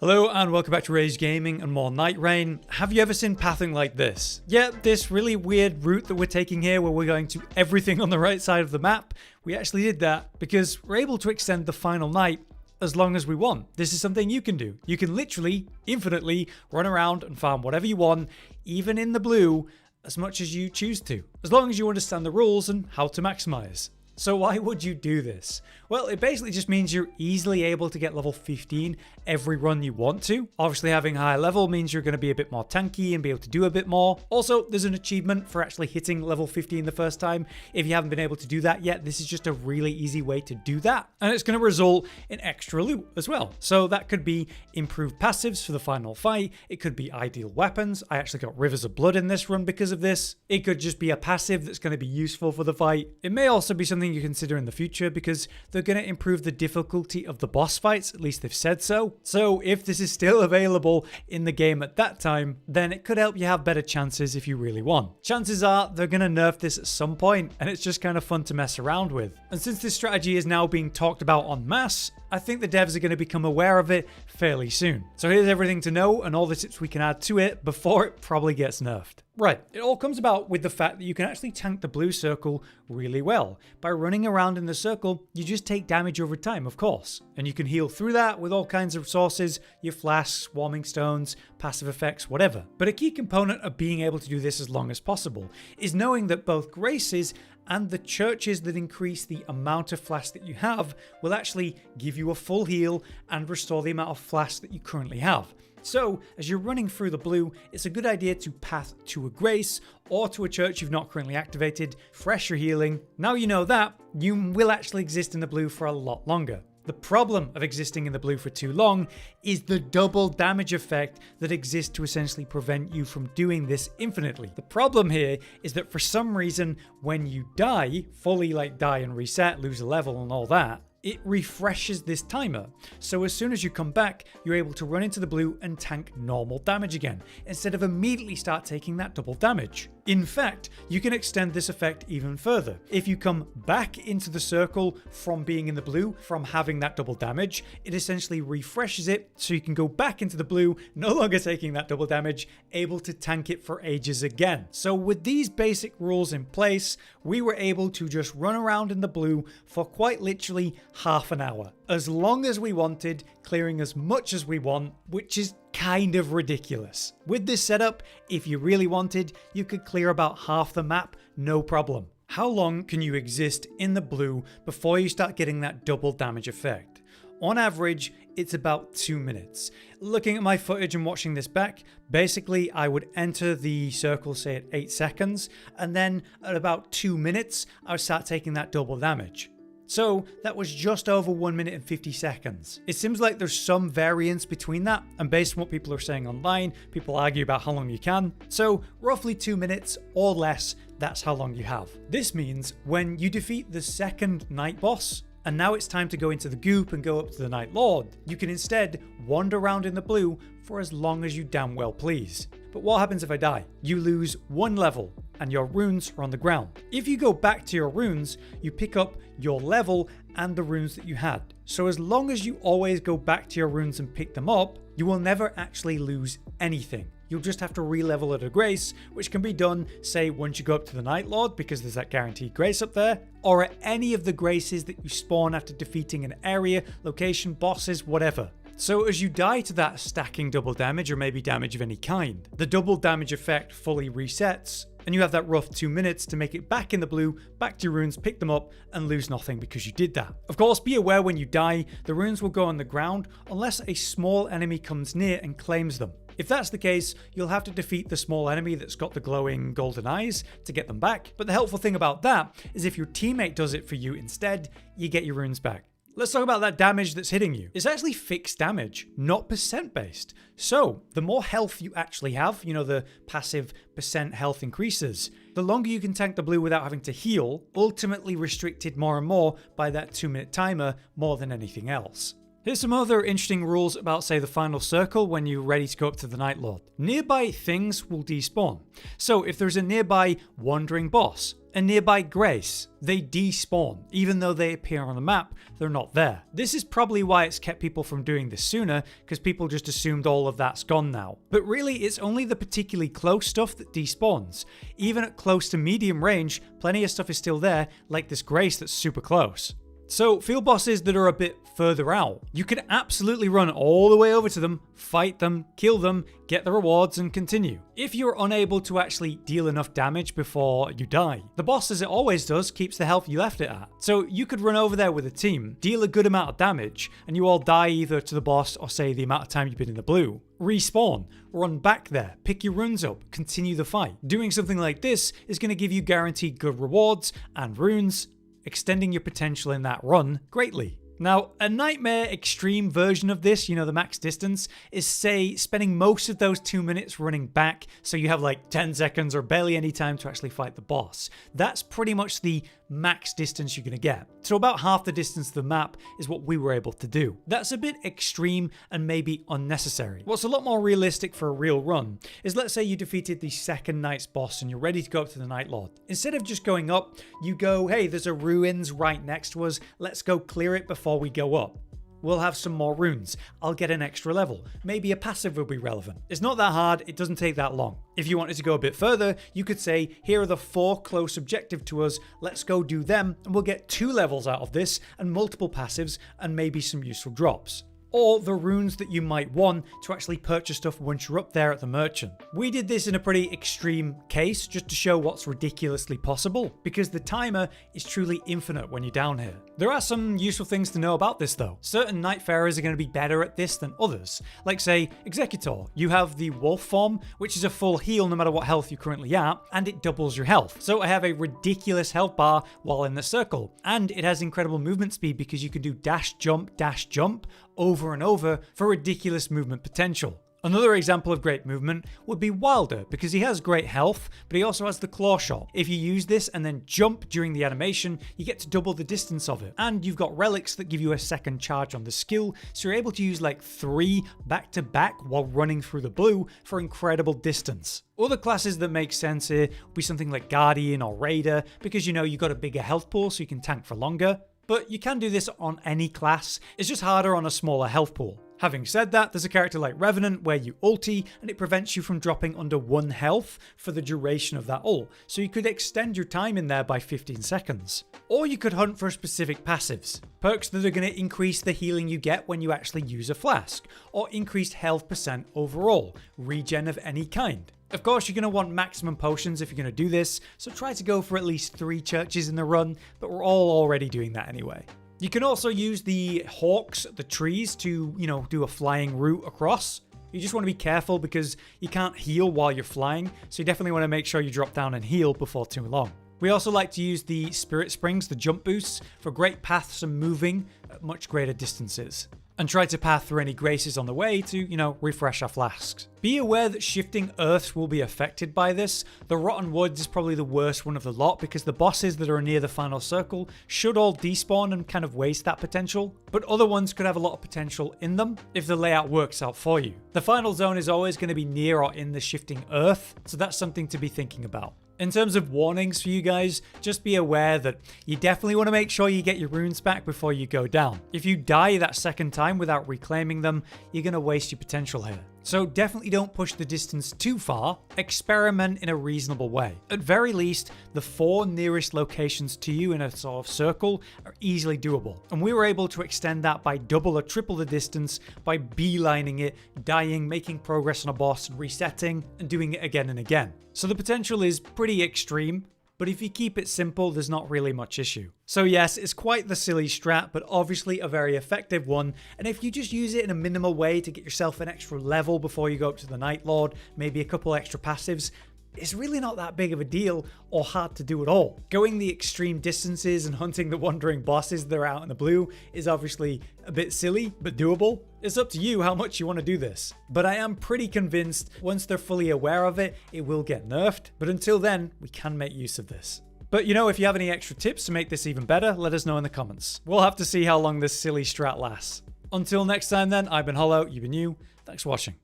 Hello and welcome back to Rage Gaming and more Nightreign. Have you ever seen pathing like this? Yeah, this really weird route that we're taking here where we're going to everything on the right side of the map. We actually did that because we're able to extend the final night as long as we want. This is something you can do. You can literally, infinitely run around and farm whatever you want, even in the blue, as much as you choose to, as long as you understand the rules and how to maximize. So why would you do this? Well, it basically just means you're easily able to get level 15 every run you want to. Obviously, having a higher level means you're going to be a bit more tanky and be able to do a bit more. Also, there's an achievement for actually hitting level 15 the first time. If you haven't been able to do that yet, this is just a really easy way to do that. And it's going to result in extra loot as well. So that could be improved passives for the final fight. It could be ideal weapons. I actually got Rivers of Blood in this run because of this. It could just be a passive that's going to be useful for the fight. It may also be something you consider in the future because they're going to improve the difficulty of the boss fights, at least they've said so. So if this is still available in the game at that time, then it could help you have better chances if you really want. Chances are they're going to nerf this at some point, and it's just kind of fun to mess around with. And since this strategy is now being talked about en masse, I think the devs are going to become aware of it fairly soon. So here's everything to know and all the tips we can add to it before it probably gets nerfed. Right, it all comes about with the fact that you can actually tank the blue circle really well. By running around in the circle, you just take damage over time, of course. And you can heal through that with all kinds of sources, your flasks, warming stones, passive effects, whatever. But a key component of being able to do this as long as possible is knowing that both graces and the churches that increase the amount of flask that you have will actually give you a full heal and restore the amount of flask that you currently have. So, as you're running through the blue, it's a good idea to path to a grace or to a church you've not currently activated, fresh your healing. Now you know that, you will actually exist in the blue for a lot longer. The problem of existing in the blue for too long is the double damage effect that exists to essentially prevent you from doing this infinitely. The problem here is that for some reason, when you die, fully die and reset, lose a level and all that, it refreshes this timer. So as soon as you come back, you're able to run into the blue and tank normal damage again, instead of immediately start taking that double damage. In fact, you can extend this effect even further. If you come back into the circle from being in the blue, from having that double damage, it essentially refreshes it so you can go back into the blue, no longer taking that double damage, able to tank it for ages again. So with these basic rules in place, we were able to just run around in the blue for quite literally half an hour, as long as we wanted, clearing as much as we want, which is kind of ridiculous. With this setup, if you really wanted, you could clear about half the map, no problem. How long can you exist in the blue before you start getting that double damage effect? On average, it's about 2 minutes. Looking at my footage and watching this back, basically I would enter the circle, say at 8 seconds, and then at about 2 minutes, I would start taking that double damage. So that was just over 1 minute and 50 seconds. It seems like there's some variance between that, and based on what people are saying online, people argue about how long you can. So roughly 2 minutes or less, that's how long you have. This means when you defeat the second night boss, and now it's time to go into the goop and go up to the Night Lord, you can instead wander around in the blue for as long as you damn well please. But what happens if I die? You lose 1 level and your runes are on the ground. If you go back to your runes, you pick up your level and the runes that you had. So as long as you always go back to your runes and pick them up, you will never actually lose anything. You'll just have to re-level at a grace, which can be done, say, once you go up to the Night Lord, because there's that guaranteed grace up there, or at any of the graces that you spawn after defeating an area, location, bosses, whatever. So as you die to that stacking double damage, or maybe damage of any kind, the double damage effect fully resets, and you have that rough 2 minutes to make it back in the blue, back to your runes, pick them up, and lose nothing because you did that. Of course, be aware when you die, the runes will go on the ground unless a small enemy comes near and claims them. If that's the case, you'll have to defeat the small enemy that's got the glowing golden eyes to get them back. But the helpful thing about that is if your teammate does it for you instead, you get your runes back. Let's talk about that damage that's hitting you. It's actually fixed damage, not percent based. So the more health you actually have, the passive percent health increases, the longer you can tank the blue without having to heal, ultimately restricted more and more by that 2 minute timer more than anything else. Here's some other interesting rules about, say, the final circle when you're ready to go up to the Night Lord. Nearby things will despawn. So if there's a nearby wandering boss, A nearby Grace. They despawn. Even though they appear on the map, they're not there. This is probably why it's kept people from doing this sooner, because people just assumed all of that's gone now. But really, it's only the particularly close stuff that despawns. Even at close to medium range, plenty of stuff is still there, like this Grace that's super close. So, field bosses that are a bit further out, you can absolutely run all the way over to them, fight them, kill them, get the rewards, and continue. If you're unable to actually deal enough damage before you die, the boss, as it always does, keeps the health you left it at. So you could run over there with a team, deal a good amount of damage, and you all die either to the boss or say the amount of time you've been in the blue. Respawn, run back there, pick your runes up, continue the fight. Doing something like this is going to give you guaranteed good rewards and runes, extending your potential in that run greatly. Now, a nightmare extreme version of this, the max distance, is say spending most of those 2 minutes running back so you have like 10 seconds or barely any time to actually fight the boss. That's pretty much the max distance you're going to get. So about half the distance of the map is what we were able to do. That's a bit extreme and maybe unnecessary. What's a lot more realistic for a real run is, let's say you defeated the second night's boss and you're ready to go up to the Night Lord. Instead of just going up, you go, hey, there's a ruins right next to us, let's go clear it before we go up. We'll have some more runes. I'll get an extra level. Maybe a passive will be relevant. It's not that hard. It doesn't take that long. If you wanted to go a bit further, you could say, here are the 4 close objective to us. Let's go do them and we'll get 2 levels out of this and multiple passives and maybe some useful drops. Or the runes that you might want to actually purchase stuff once you're up there at the merchant. We did this in a pretty extreme case just to show what's ridiculously possible, because the timer is truly infinite when you're down here. There are some useful things to know about this though. Certain Nightfarers are going to be better at this than others. Like say, Executor, you have the wolf form, which is a full heal no matter what health you're currently at, and it doubles your health. So I have a ridiculous health bar while in the circle, and it has incredible movement speed because you can do dash jump over and over for ridiculous movement potential. Another example of great movement would be Wilder, because he has great health, but he also has the claw shot. If you use this and then jump during the animation, you get to double the distance of it. And you've got relics that give you a second charge on the skill, so you're able to use like 3 back to back while running through the blue for incredible distance. Other classes that make sense here would be something like Guardian or Raider, because you've got a bigger health pool so you can tank for longer. But you can do this on any class, it's just harder on a smaller health pool. Having said that, there's a character like Revenant where you ulti and it prevents you from dropping under 1 health for the duration of that ult, so you could extend your time in there by 15 seconds. Or you could hunt for specific passives, perks that are going to increase the healing you get when you actually use a flask, or increased health percent overall, regen of any kind. Of course, you're going to want maximum potions if you're going to do this, so try to go for at least 3 churches in the run, but we're all already doing that anyway. You can also use the hawks, the trees, to, do a flying route across. You just want to be careful because you can't heal while you're flying, so you definitely want to make sure you drop down and heal before too long. We also like to use the spirit springs, the jump boosts, for great paths and moving at much greater distances. And try to path through any graces on the way to, refresh our flasks. Be aware that shifting earths will be affected by this. The Rotten Woods is probably the worst one of the lot because the bosses that are near the final circle should all despawn and kind of waste that potential, but other ones could have a lot of potential in them if the layout works out for you. The final zone is always going to be near or in the shifting earth, so that's something to be thinking about. In terms of warnings for you guys, just be aware that you definitely want to make sure you get your runes back before you go down. If you die that second time without reclaiming them, you're going to waste your potential here. So definitely don't push the distance too far, experiment in a reasonable way. At very least, the 4 nearest locations to you in a sort of circle are easily doable. And we were able to extend that by double or triple the distance by beelining it, dying, making progress on a boss, resetting, and doing it again and again. So the potential is pretty extreme, but if you keep it simple, there's not really much issue. So yes, it's quite the silly strat, but obviously a very effective one, and if you just use it in a minimal way to get yourself an extra level before you go up to the Night Lord, maybe a couple extra passives, it's really not that big of a deal or hard to do at all. Going the extreme distances and hunting the wandering bosses that are out in the blue is obviously a bit silly, but doable. It's up to you how much you want to do this. But I am pretty convinced once they're fully aware of it, it will get nerfed. But until then, we can make use of this. But if you have any extra tips to make this even better, let us know in the comments. We'll have to see how long this silly strat lasts. Until next time then, I've been Hollow, you've been you. Thanks for watching.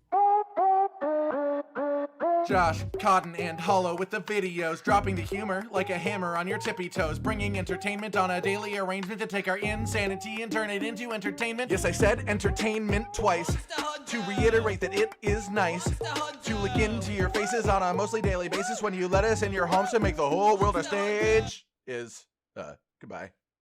Josh, Cotton, and Hollow with the videos, dropping the humor like a hammer on your tippy toes, bringing entertainment on a daily arrangement to take our insanity and turn it into entertainment. Yes, I said entertainment twice, to reiterate that it is nice to look into your faces on a mostly daily basis when you let us in your homes to make the whole world a stage. Goodbye.